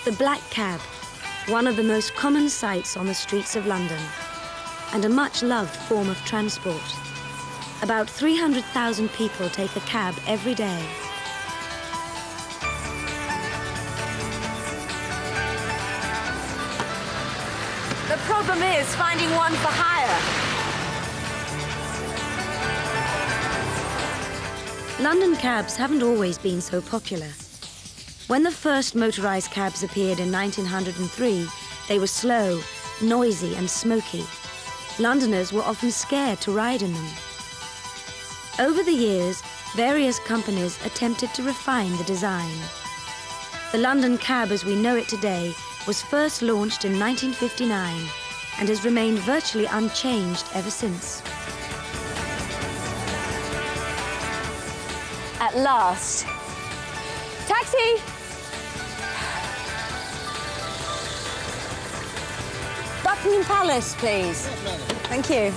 The black cab, one of the most common sights on the streets of London, and a much-loved form of transport. About 300,000 people take a cab every day. The problem is finding one for hire. London cabs haven't always been so popular. When the first motorised cabs appeared in 1903, they were slow, noisy and smoky. Londoners were often scared to ride in them. Over the years, various companies attempted to refine the design. The London cab as we know it today was first launched in 1959 and has remained virtually unchanged ever since. At last. Taxi! Buckingham Palace, please. Thank you.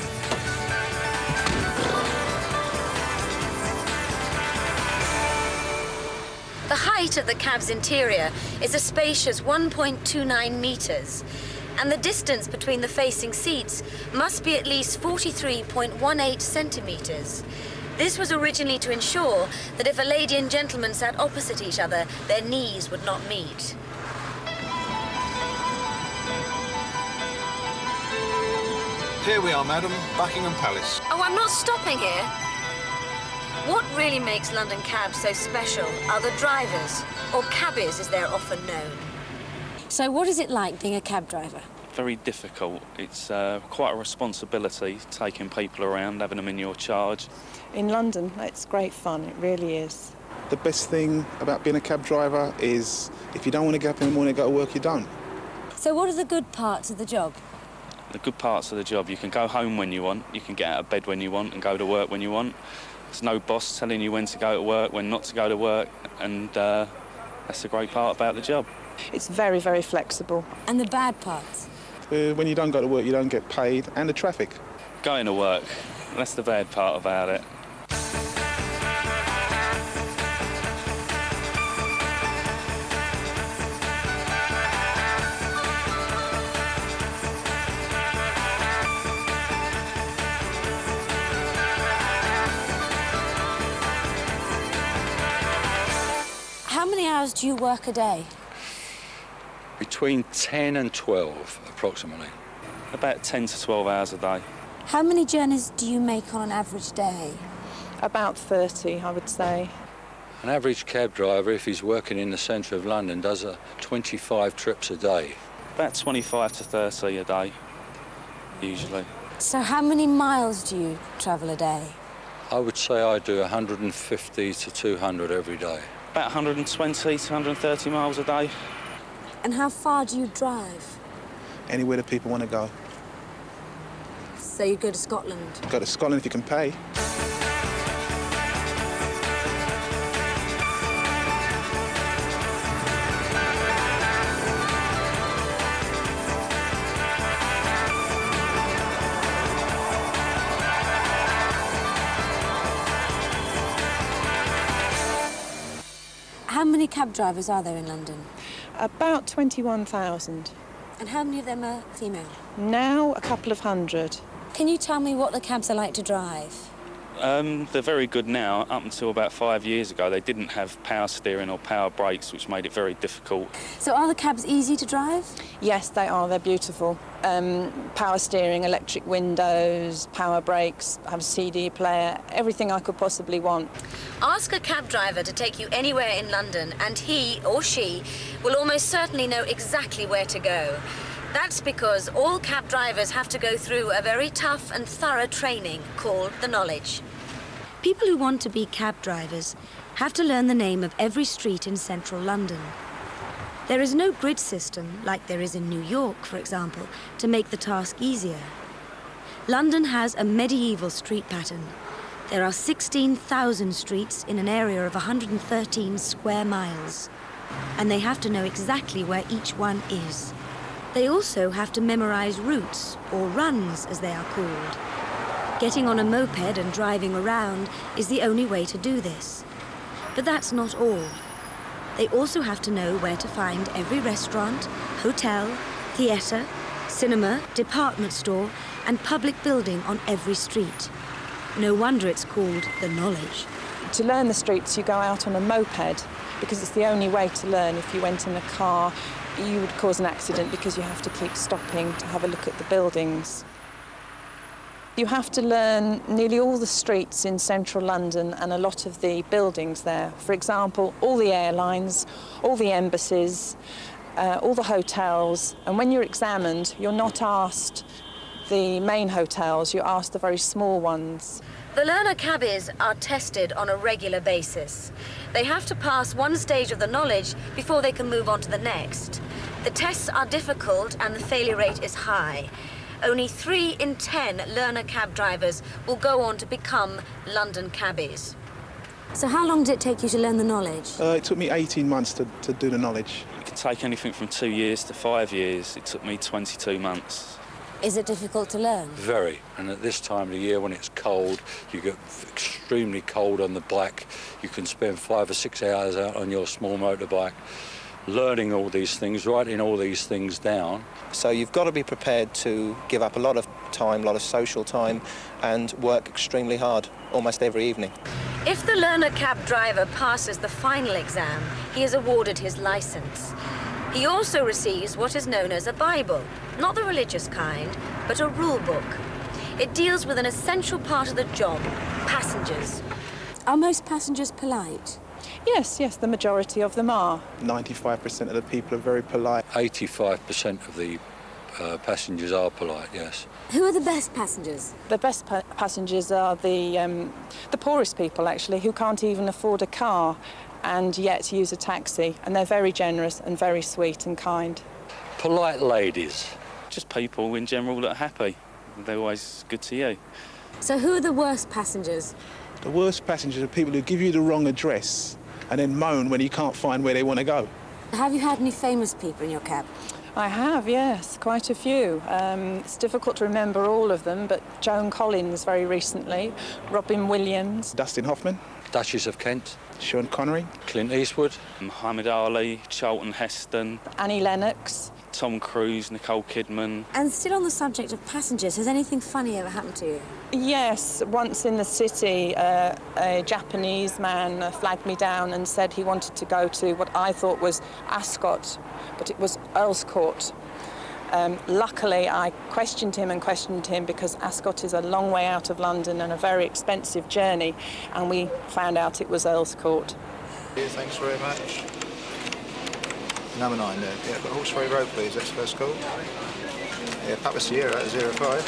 The height of the cab's interior is a spacious 1.29 metres, and the distance between the facing seats must be at least 43.18 centimetres. This was originally to ensure that if a lady and gentleman sat opposite each other, their knees would not meet. Here we are, madam, Buckingham Palace. Oh, I'm not stopping here. What really makes London cabs so special are the drivers, or cabbies as they're often known. So what is it like being a cab driver? Very difficult. It's quite a responsibility, taking people around, having them in your charge. In London, it's great fun, it really is. The best thing about being a cab driver is if you don't want to get up in the morning and go to work, you don't. So what are the good parts of the job? The good parts of the job, you can go home when you want, you can get out of bed when you want and go to work when you want. There's no boss telling you when to go to work, when not to go to work, and that's the great part about the job. It's very, very flexible. And the bad parts? When you don't go to work, you don't get paid, and the traffic. Going to work, that's the bad part about it. How many hours do you work a day? Between 10 and 12, approximately. About 10 to 12 hours a day. How many journeys do you make on an average day? About 30, I would say. An average cab driver, if he's working in the centre of London, does 25 trips a day. About 25 to 30 a day, usually. So how many miles do you travel a day? I would say I do 150 to 200 every day. About 120 to 130 miles a day. And how far do you drive? Anywhere that people want to go. So you go to Scotland? Go to Scotland if you can pay. How many cab drivers are there in London? About 21,000. And how many of them are female? Now, a couple of hundred. Can you tell me what the cabs are like to drive? They're very good now. Up until about 5 years ago, they didn't have power steering or power brakes, which made it very difficult. So are the cabs easy to drive? Yes, they are. They're beautiful. Power steering, electric windows, power brakes, have a CD player, everything I could possibly want. Ask a cab driver to take you anywhere in London and he or she will almost certainly know exactly where to go. That's because all cab drivers have to go through a very tough and thorough training called the knowledge. People who want to be cab drivers have to learn the name of every street in central London. There is no grid system, like there is in New York, for example, to make the task easier. London has a medieval street pattern. There are 16,000 streets in an area of 113 square miles, and they have to know exactly where each one is. They also have to memorize routes, or runs as they are called. Getting on a moped and driving around is the only way to do this. But that's not all. They also have to know where to find every restaurant, hotel, theatre, cinema, department store and public building on every street. No wonder it's called the knowledge. To learn the streets, you go out on a moped because it's the only way to learn. If you went in a car, you would cause an accident because you have to keep stopping to have a look at the buildings. You have to learn nearly all the streets in central London and a lot of the buildings there. For example, all the airlines, all the embassies, all the hotels. And when you're examined, you're not asked the main hotels, you're asked the very small ones. The learner cabbies are tested on a regular basis. They have to pass one stage of the knowledge before they can move on to the next. The tests are difficult and the failure rate is high. Only 3 in 10 learner cab drivers will go on to become London cabbies. So how long did it take you to learn the knowledge? It took me 18 months to do the knowledge. It can take anything from 2 years to 5 years. It took me 22 months. Is it difficult to learn? Very. And at this time of the year when it's cold, you get extremely cold on the bike. You can spend 5 or 6 hours out on your small motorbike learning all these things, writing all these things down. So you've got to be prepared to give up a lot of time, a lot of social time, and work extremely hard almost every evening. If the learner cab driver passes the final exam, he is awarded his licence. He also receives what is known as a Bible, not the religious kind, but a rule book. It deals with an essential part of the job, passengers. Are most passengers polite? Yes, the majority of them are. 95% of the people are very polite. 85% of the passengers are polite, yes. Who are the best passengers? The best passengers are the poorest people, actually, who can't even afford a car and yet use a taxi. And they're very generous and very sweet and kind. Polite ladies. Just people in general that are happy. They're always good to you. So who are the worst passengers? The worst passengers are people who give you the wrong address and then moan when you can't find where they want to go. Have you had any famous people in your cab? I have, yes, quite a few. It's difficult to remember all of them, but Joan Collins very recently, Robin Williams. Dustin Hoffman. Duchess of Kent. Sean Connery. Clint Eastwood. Muhammad Ali, Charlton Heston. Annie Lennox. Tom Cruise, Nicole Kidman. And still on the subject of passengers, has anything funny ever happened to you? Yes, once in the city, a Japanese man flagged me down and said he wanted to go to what I thought was Ascot, but it was Earl's Court. Luckily, I questioned him because Ascot is a long way out of London and a very expensive journey, and we found out it was Earl's Court. Yeah, thanks very much. Number 9 there. Yeah, but Horseferry Road, please. That's first call. Yeah, Papa Sierra at 05.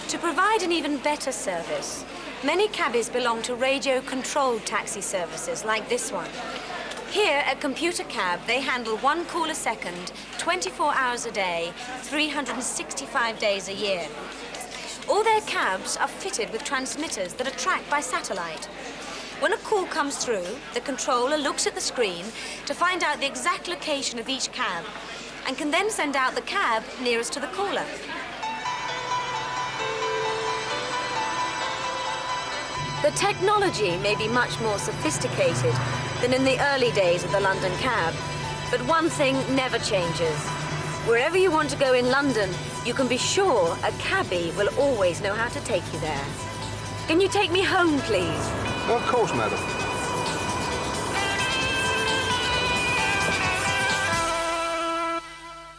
To provide an even better service, many cabbies belong to radio-controlled taxi services like this one. Here at Computer Cab, they handle 1 call a second, 24 hours a day, 365 days a year. All their cabs are fitted with transmitters that are tracked by satellite. When a call comes through, the controller looks at the screen to find out the exact location of each cab and can then send out the cab nearest to the caller. The technology may be much more sophisticated than in the early days of the London cab, but one thing never changes. Wherever you want to go in London, you can be sure a cabbie will always know how to take you there. Can you take me home, please? Of course, madam.